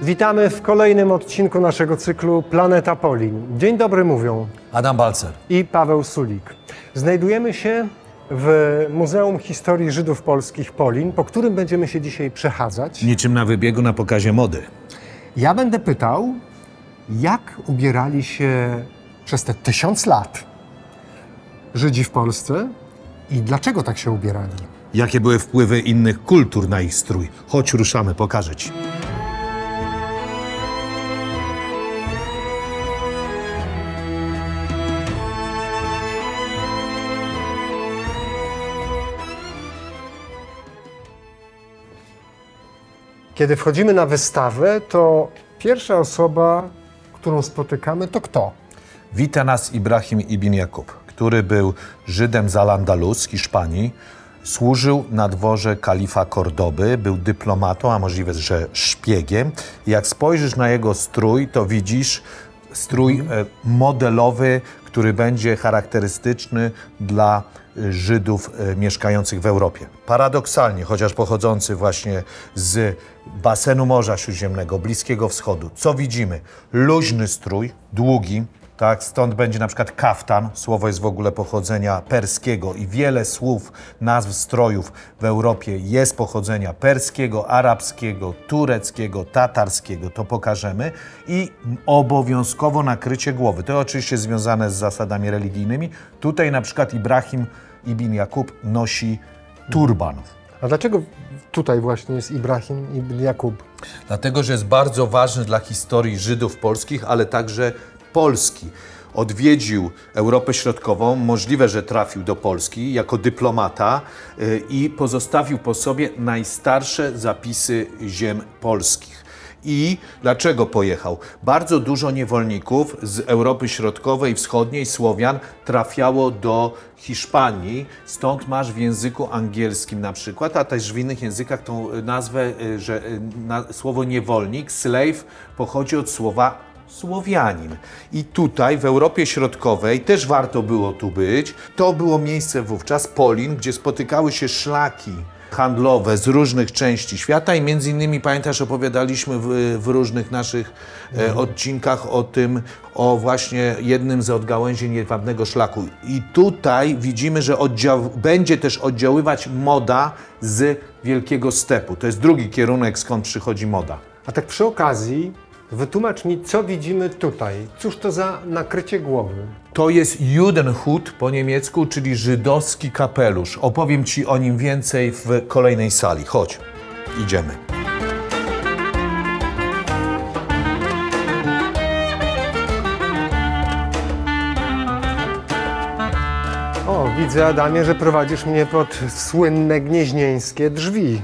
Witamy w kolejnym odcinku naszego cyklu Planeta Polin. Dzień dobry mówią Adam Balcer i Paweł Sulik. Znajdujemy się w Muzeum Historii Żydów Polskich Polin, po którym będziemy się dzisiaj przechadzać. niczym na wybiegu na pokazie mody. Ja będę pytał, jak ubierali się przez te 1000 lat Żydzi w Polsce i dlaczego tak się ubierali. Jakie były wpływy innych kultur na ich strój? Chodź, ruszamy, pokażę ci. Kiedy wchodzimy na wystawę, to pierwsza osoba, którą spotykamy, to kto? Wita nas Ibrahim ibn Jakub, który był Żydem z Al-Andalus, z Hiszpanii. Służył na dworze kalifa Kordoby, był dyplomatą, a możliwe, że szpiegiem. Jak spojrzysz na jego strój, to widzisz strój modelowy, który będzie charakterystyczny dla Żydów mieszkających w Europie. Paradoksalnie, chociaż pochodzący właśnie z basenu Morza Śródziemnego, Bliskiego Wschodu, co widzimy? Luźny strój, długi, tak? Stąd będzie na przykład kaftan, słowo jest w ogóle pochodzenia perskiego i wiele słów, nazw strojów w Europie jest pochodzenia perskiego, arabskiego, tureckiego, tatarskiego, to pokażemy. I obowiązkowo nakrycie głowy. To oczywiście związane z zasadami religijnymi. Tutaj na przykład Ibrahim ibn Jakub nosi turban. A dlaczego tutaj właśnie jest Ibrahim ibn Jakub? Dlatego, że jest bardzo ważny dla historii Żydów polskich, ale także Polski. Odwiedził Europę Środkową, możliwe, że trafił do Polski jako dyplomata i pozostawił po sobie najstarsze zapisy ziem polskich. I dlaczego pojechał? Bardzo dużo niewolników z Europy Środkowej i Wschodniej, Słowian, trafiało do Hiszpanii. Stąd masz w języku angielskim na przykład, a też w innych językach tą nazwę, że słowo niewolnik, slave, pochodzi od słowa Słowianin. I tutaj w Europie Środkowej też warto było tu być. To było miejsce wówczas Polin, gdzie spotykały się szlaki handlowe z różnych części świata i między innymi, pamiętasz, opowiadaliśmy w różnych naszych odcinkach o tym, o właśnie jednym z odgałęzień jedwabnego szlaku. I tutaj widzimy, że będzie też oddziaływać moda z Wielkiego Stepu. To jest drugi kierunek, skąd przychodzi moda. A tak przy okazji, wytłumacz mi, co widzimy tutaj. Cóż to za nakrycie głowy? To jest Judenhut po niemiecku, czyli żydowski kapelusz. Opowiem ci o nim więcej w kolejnej sali. Chodź, idziemy. O, widzę, Adamie, że prowadzisz mnie pod słynne gnieźnieńskie drzwi.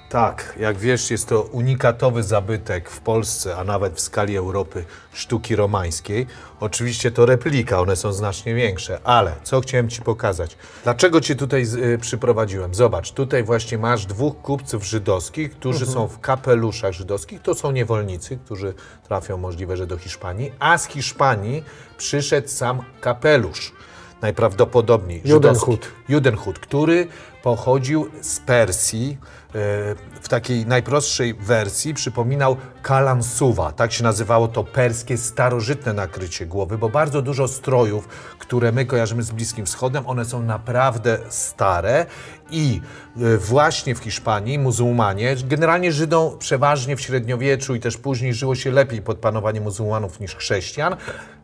Tak, jak wiesz, jest to unikatowy zabytek w Polsce, a nawet w skali Europy sztuki romańskiej. Oczywiście to replika, one są znacznie większe, ale co chciałem ci pokazać? Dlaczego cię tutaj przyprowadziłem? Zobacz, tutaj właśnie masz dwóch kupców żydowskich, którzy są w kapeluszach żydowskich. To są niewolnicy, którzy trafią możliwe, że do Hiszpanii, a z Hiszpanii przyszedł sam kapelusz. Najprawdopodobniej Judenhut, który pochodził z Persji. W takiej najprostszej wersji przypominał kalansuwa. Tak się nazywało to perskie starożytne nakrycie głowy, bo bardzo dużo strojów, które my kojarzymy z Bliskim Wschodem, one są naprawdę stare i właśnie w Hiszpanii muzułmanie, generalnie Żydom przeważnie w średniowieczu i też później żyło się lepiej pod panowaniem muzułmanów niż chrześcijan.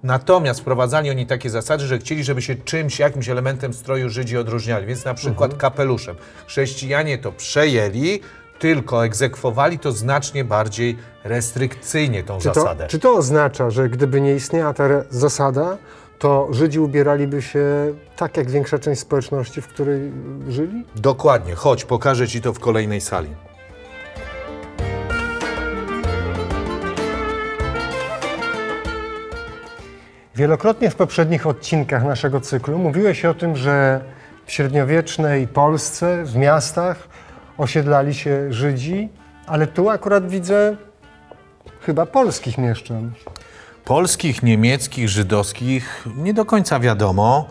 Natomiast wprowadzali oni takie zasady, że chcieli, żeby się czymś, jakimś elementem stroju Żydzi odróżniali, więc na przykład kapeluszem. Chrześcijanie to przejęli, tylko egzekwowali to znacznie bardziej restrykcyjnie tą zasadę. Czy to oznacza, że gdyby nie istniała ta zasada, to Żydzi ubieraliby się tak jak większa część społeczności, w której żyli? Dokładnie. Chodź, pokażę ci to w kolejnej sali. Wielokrotnie w poprzednich odcinkach naszego cyklu mówiłeś o tym, że w średniowiecznej Polsce, w miastach osiedlali się Żydzi, ale tu akurat widzę chyba polskich mieszczan. Polskich, niemieckich, żydowskich nie do końca wiadomo.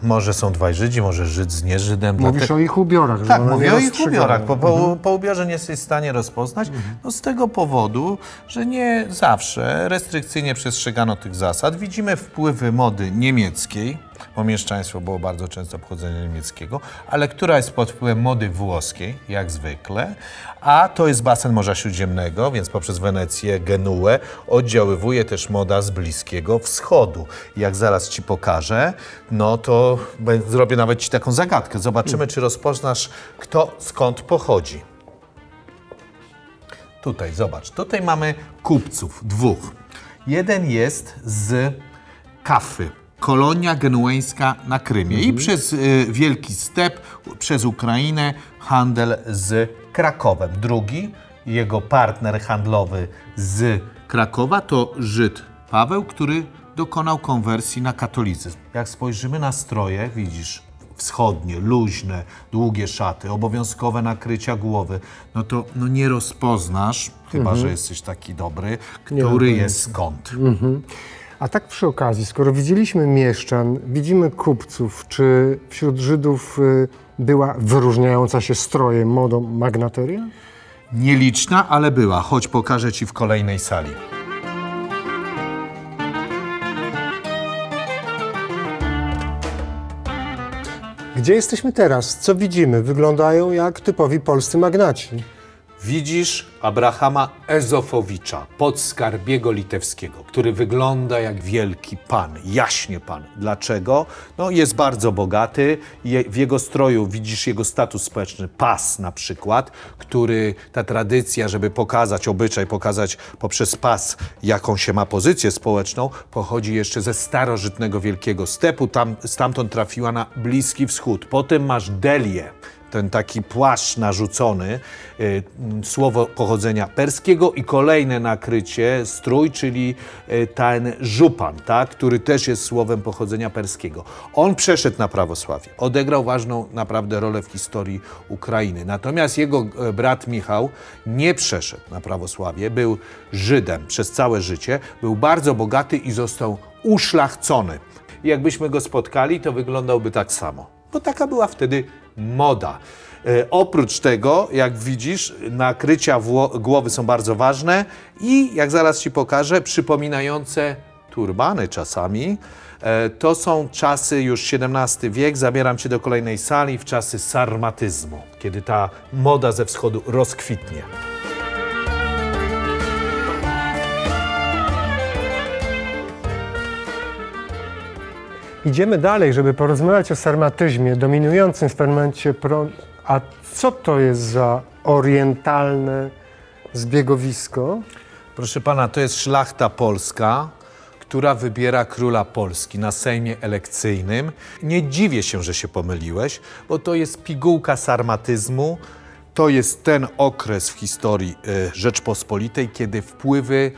Może są dwaj Żydzi, może Żyd z nieżydem. Mówisz o ich ubiorach, że Tak, one mówię nie o ich rozstrzygają. ubiorach. Po ubiorze nie jesteś w stanie rozpoznać. No z tego powodu, że nie zawsze restrykcyjnie przestrzegano tych zasad. Widzimy wpływy mody niemieckiej, bo mieszczaństwo było bardzo często pochodzenia niemieckiego, ale która jest pod wpływem mody włoskiej, jak zwykle, a to jest basen Morza Śródziemnego, więc poprzez Wenecję, Genuę oddziaływuje też moda z Bliskiego Wschodu. Jak zaraz Ci pokażę, no to zrobię nawet Ci taką zagadkę. Zobaczymy, czy rozpoznasz, kto skąd pochodzi. Tutaj, zobacz, tutaj mamy kupców, dwóch. Jeden jest z Kafy, kolonia genueńska na Krymie i przez Wielki Step, przez Ukrainę handel z Krakowem. Drugi, jego partner handlowy z Krakowa to Żyd Paweł, który dokonał konwersji na katolicyzm. Jak spojrzymy na stroje, widzisz, wschodnie, luźne, długie szaty, obowiązkowe nakrycia głowy, no to nie rozpoznasz, chyba że jesteś taki dobry, który jest skąd. A tak przy okazji, skoro widzieliśmy mieszczan, widzimy kupców, czy wśród Żydów była wyróżniająca się strojem, modą magnateria? Nieliczna, ale była. Chodź, pokażę Ci w kolejnej sali. Gdzie jesteśmy teraz? Co widzimy? Wyglądają jak typowi polscy magnaci. Widzisz Abrahama Ezofowicza, podskarbiego litewskiego, który wygląda jak wielki pan, jaśnie pan. Dlaczego? No jest bardzo bogaty. W jego stroju widzisz jego status społeczny, pas na przykład, który ta tradycja, żeby pokazać obyczaj, pokazać poprzez pas, jaką się ma pozycję społeczną, pochodzi jeszcze ze starożytnego Wielkiego Stepu. Stamtąd trafiła na Bliski Wschód. Potem masz delię, ten taki płaszcz narzucony, słowo pochodzenia perskiego i kolejne nakrycie, strój, czyli ten żupan, tak, który też jest słowem pochodzenia perskiego. On przeszedł na prawosławie, odegrał ważną naprawdę rolę w historii Ukrainy. Natomiast jego brat Michał nie przeszedł na prawosławie, był Żydem przez całe życie, był bardzo bogaty i został uszlachcony. I jakbyśmy go spotkali, to wyglądałby tak samo, bo taka była wtedy moda. Oprócz tego, jak widzisz, nakrycia głowy są bardzo ważne i, jak zaraz Ci pokażę, przypominające turbany czasami. To są czasy już XVII wiek, zabieram Cię do kolejnej sali, w czasy sarmatyzmu, kiedy ta moda ze wschodu rozkwitnie. Idziemy dalej, żeby porozmawiać o sarmatyzmie, dominującym w pewnym momencie. A co to jest za orientalne zbiegowisko? Proszę pana, to jest szlachta polska, która wybiera króla Polski na Sejmie elekcyjnym. Nie dziwię się, że się pomyliłeś, bo to jest pigułka sarmatyzmu. To jest ten okres w historii Rzeczpospolitej, kiedy wpływy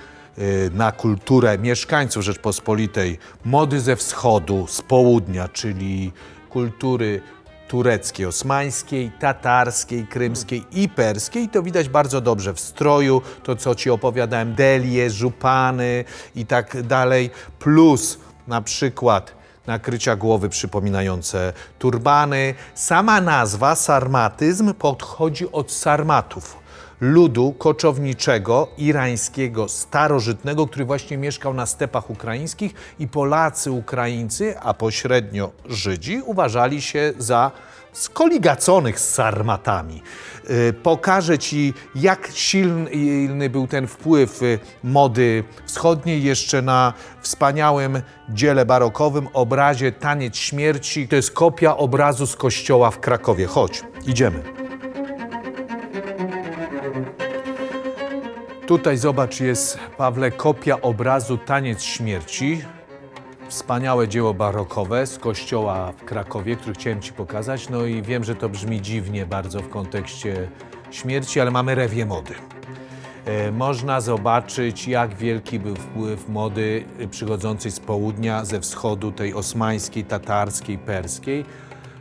na kulturę mieszkańców Rzeczpospolitej, mody ze wschodu, z południa, czyli kultury tureckiej, osmańskiej, tatarskiej, krymskiej i perskiej. To widać bardzo dobrze w stroju, to co Ci opowiadałem, delie, żupany i tak dalej, plus na przykład nakrycia głowy przypominające turbany. Sama nazwa sarmatyzm pochodzi od sarmatów, ludu koczowniczego, irańskiego, starożytnego, który właśnie mieszkał na stepach ukraińskich i Polacy, Ukraińcy, a pośrednio Żydzi uważali się za skoligaconych z Sarmatami. Pokażę Ci, jak silny był ten wpływ mody wschodniej jeszcze na wspaniałym dziele barokowym, obrazie Taniec Śmierci. To jest kopia obrazu z kościoła w Krakowie. Chodź, idziemy. Tutaj zobacz, jest, Pawle, kopia obrazu Taniec Śmierci. Wspaniałe dzieło barokowe z kościoła w Krakowie, który chciałem Ci pokazać. No i wiem, że to brzmi dziwnie bardzo w kontekście śmierci, ale mamy rewię mody. Można zobaczyć, jak wielki był wpływ mody przychodzącej z południa, ze wschodu, tej osmańskiej, tatarskiej, perskiej,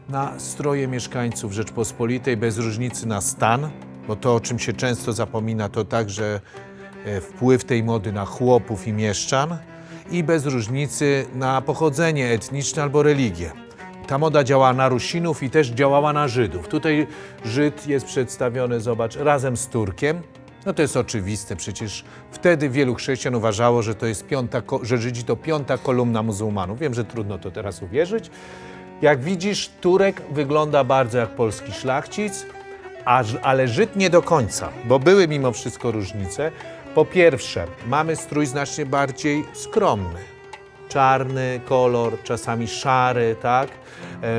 na stroje mieszkańców Rzeczpospolitej, bez różnicy na stan, bo to, o czym się często zapomina, to także wpływ tej mody na chłopów i mieszczan i bez różnicy na pochodzenie etniczne albo religię. ta moda działała na Rusinów i też działała na Żydów. Tutaj Żyd jest przedstawiony, zobacz, razem z Turkiem. No to jest oczywiste, przecież wtedy wielu chrześcijan uważało, że to jest że Żydzi to piąta kolumna muzułmanów. Wiem, że trudno to teraz uwierzyć. Jak widzisz, Turek wygląda bardzo jak polski szlachcic, ale Żyd nie do końca, bo były mimo wszystko różnice. Po pierwsze, mamy strój znacznie bardziej skromny. Czarny kolor, czasami szary, tak?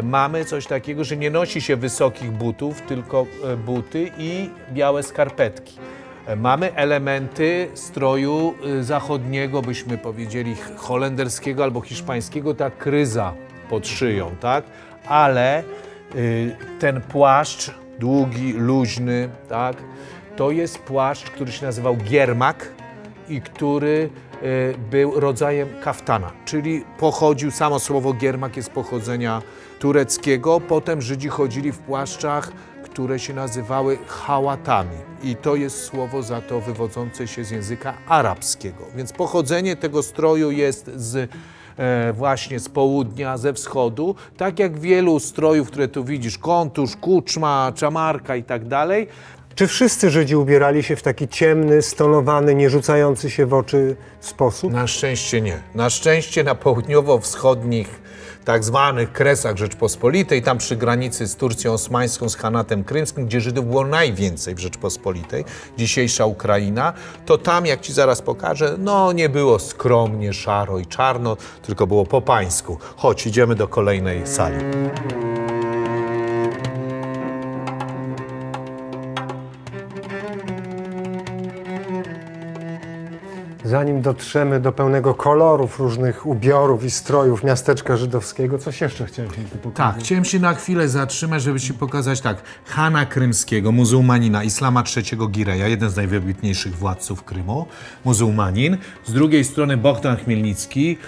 Mamy coś takiego, że nie nosi się wysokich butów, tylko buty i białe skarpetki. Mamy elementy stroju zachodniego, byśmy powiedzieli holenderskiego albo hiszpańskiego, ta kryza pod szyją, tak? Ale ten płaszcz długi, luźny, tak? To jest płaszcz, który się nazywał giermak i który był rodzajem kaftana, czyli pochodził, samo słowo giermak jest pochodzenia tureckiego, potem Żydzi chodzili w płaszczach, które się nazywały hałatami i to jest słowo za to wywodzące się z języka arabskiego, więc pochodzenie tego stroju jest właśnie z południa, ze wschodu, tak jak wielu strojów, które tu widzisz, kontusz, kuczma, czamarka i tak dalej. Czy wszyscy Żydzi ubierali się w taki ciemny, stonowany, nie rzucający się w oczy sposób? Na szczęście nie. Na szczęście na południowo-wschodnich tak zwanych Kresach Rzeczpospolitej, tam przy granicy z Turcją Osmańską, z Hanatem Krymskim, gdzie Żydów było najwięcej w Rzeczpospolitej, dzisiejsza Ukraina, to tam, jak ci zaraz pokażę, no nie było skromnie, szaro i czarno, tylko było po pańsku. Chodź, idziemy do kolejnej sali. Zanim dotrzemy do pełnego kolorów, różnych ubiorów i strojów miasteczka żydowskiego, coś jeszcze chciałem się tu pokazać. Tak, chciałem się na chwilę zatrzymać, żeby ci pokazać tak. Hana Krymskiego, muzułmanina, Islama III Gireja, jeden z najwybitniejszych władców Krymu, muzułmanin. Z drugiej strony Bohdan Chmielnicki,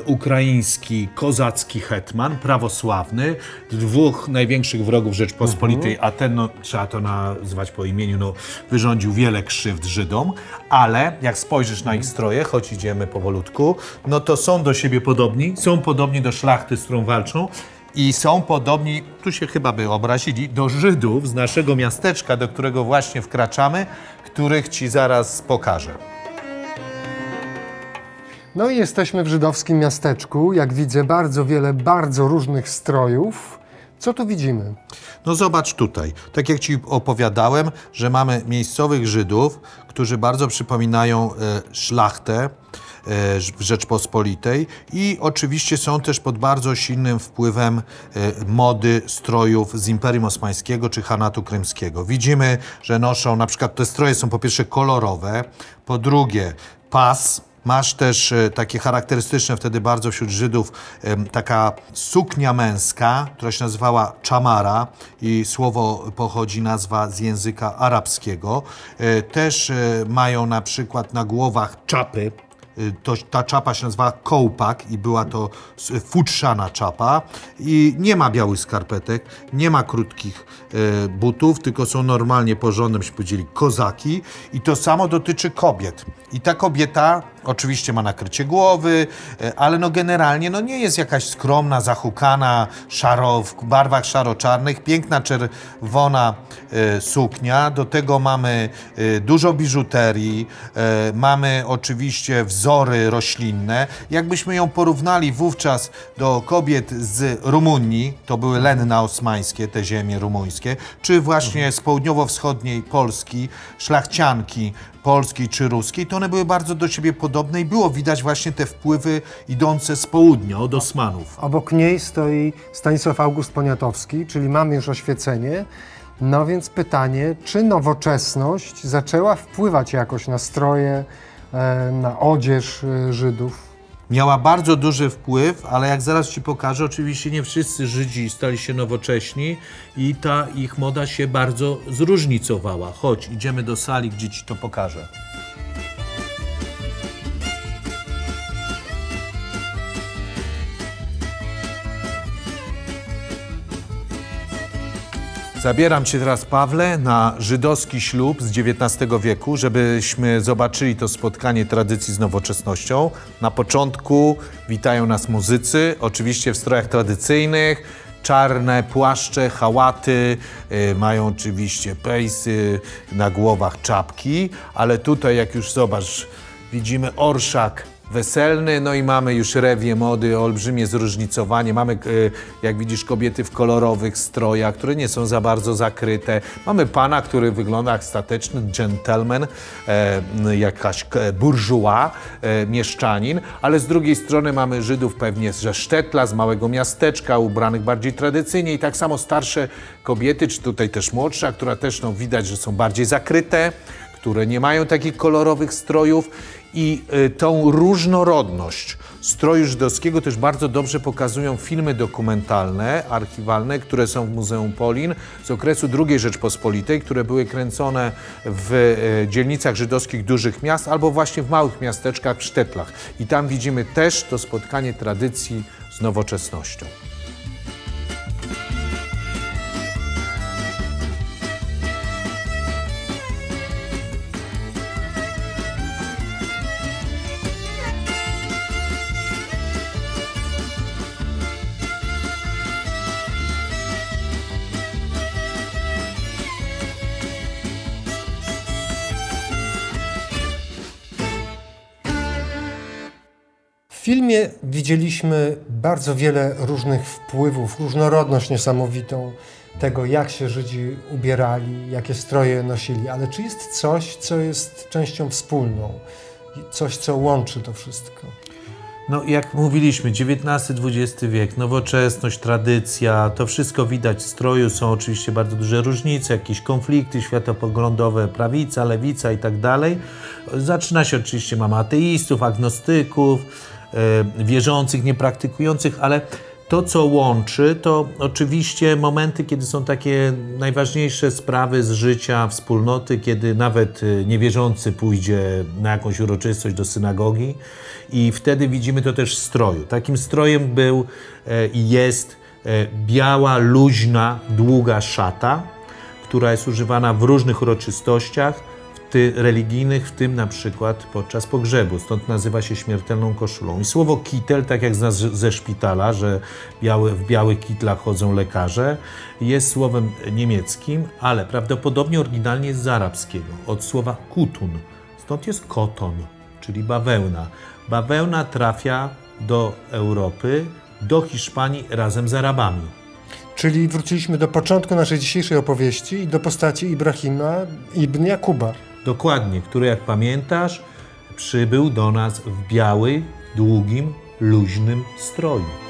ukraiński, kozacki hetman, prawosławny, dwóch największych wrogów Rzeczpospolitej, a ten, no, trzeba to nazwać po imieniu, no, wyrządził wiele krzywd Żydom, ale jak spojrzysz na ich stroje, choć idziemy powolutku, no to są do siebie podobni, są podobni do szlachty, z którą walczą i są podobni, tu się chyba by obrazili, do Żydów z naszego miasteczka, do którego właśnie wkraczamy, których ci zaraz pokażę. No i jesteśmy w żydowskim miasteczku. Jak widzę, bardzo wiele, bardzo różnych strojów. Co tu widzimy? No zobacz tutaj, tak jak ci opowiadałem, że mamy miejscowych Żydów, którzy bardzo przypominają szlachtę w Rzeczpospolitej i oczywiście są też pod bardzo silnym wpływem mody strojów z Imperium Osmańskiego czy Hanatu Krymskiego. Widzimy, że noszą, na przykład te stroje są po pierwsze kolorowe, po drugie pas. Masz też takie charakterystyczne wtedy bardzo wśród Żydów taka suknia męska, która się nazywała czamara i słowo pochodzi, nazwa z języka arabskiego. Też mają na przykład na głowach czapy. Ta czapa się nazywała kołpak i była to futrzana czapa i nie ma białych skarpetek, nie ma krótkich butów, tylko są normalnie porządne, byśmy powiedzieli, kozaki i to samo dotyczy kobiet. I ta kobieta oczywiście ma nakrycie głowy, ale no generalnie no nie jest jakaś skromna, zahukana, w barwach szaro-czarnych, piękna czerwona suknia, do tego mamy dużo biżuterii, mamy oczywiście wzory roślinne. Jakbyśmy ją porównali wówczas do kobiet z Rumunii, to były lenna osmańskie, te ziemie rumuńskie, czy właśnie z południowo-wschodniej Polski, szlachcianki polskiej czy ruskiej, to one były bardzo do siebie podobne i było widać właśnie te wpływy idące z południa, od Osmanów. Obok niej stoi Stanisław August Poniatowski, czyli mamy już oświecenie. No więc pytanie, czy nowoczesność zaczęła wpływać jakoś na stroje, na odzież Żydów? Miała bardzo duży wpływ, ale jak zaraz ci pokażę, oczywiście nie wszyscy Żydzi stali się nowocześni i ta ich moda się bardzo zróżnicowała. Chodź, idziemy do sali, gdzie ci to pokażę. Zabieram cię teraz, Pawle, na żydowski ślub z XIX wieku, żebyśmy zobaczyli to spotkanie tradycji z nowoczesnością. Na początku witają nas muzycy, oczywiście w strojach tradycyjnych. czarne płaszcze, hałaty, mają oczywiście pejsy, na głowach czapki, ale tutaj jak już zobacz, widzimy orszak weselny, no i mamy już rewie mody, olbrzymie zróżnicowanie. Mamy, jak widzisz, kobiety w kolorowych strojach, które nie są za bardzo zakryte. Mamy pana, który wygląda jak stateczny gentleman, jakaś bourgeois, mieszczanin, ale z drugiej strony mamy Żydów pewnie ze Sztetla, z małego miasteczka, ubranych bardziej tradycyjnie i tak samo starsze kobiety, czy tutaj też młodsza, która też no, widać, że są bardziej zakryte, które nie mają takich kolorowych strojów i tą różnorodność stroju żydowskiego też bardzo dobrze pokazują filmy dokumentalne, archiwalne, które są w Muzeum Polin z okresu II Rzeczpospolitej, które były kręcone w dzielnicach żydowskich dużych miast albo właśnie w małych miasteczkach w Sztetlach. I tam widzimy też to spotkanie tradycji z nowoczesnością. W filmie widzieliśmy bardzo wiele różnych wpływów, różnorodność niesamowitą tego, jak się Żydzi ubierali, jakie stroje nosili. Ale czy jest coś, co jest częścią wspólną? Coś, co łączy to wszystko? No, jak mówiliśmy, XIX-XX wiek, nowoczesność, tradycja, to wszystko widać w stroju. Są oczywiście bardzo duże różnice, jakieś konflikty światopoglądowe, prawica, lewica i tak dalej. Zaczyna się oczywiście, mamy ateistów, agnostyków, wierzących, niepraktykujących, ale to, co łączy, to oczywiście momenty, kiedy są takie najważniejsze sprawy z życia wspólnoty, kiedy nawet niewierzący pójdzie na jakąś uroczystość do synagogi i wtedy widzimy to też w stroju. Takim strojem był i jest biała, luźna, długa szata, która jest używana w różnych uroczystościach religijnych, w tym na przykład podczas pogrzebu. Stąd nazywa się śmiertelną koszulą. I słowo kitel, tak jak ze szpitala, że w białych kitlach chodzą lekarze, jest słowem niemieckim, ale prawdopodobnie oryginalnie jest z arabskiego, od słowa kutun. Stąd jest koton, czyli bawełna. Bawełna trafia do Europy, do Hiszpanii razem z Arabami. Czyli wróciliśmy do początku naszej dzisiejszej opowieści i do postaci Ibrahima ibn Jakuba. Dokładnie, który, jak pamiętasz, przybył do nas w białym, długim, luźnym stroju.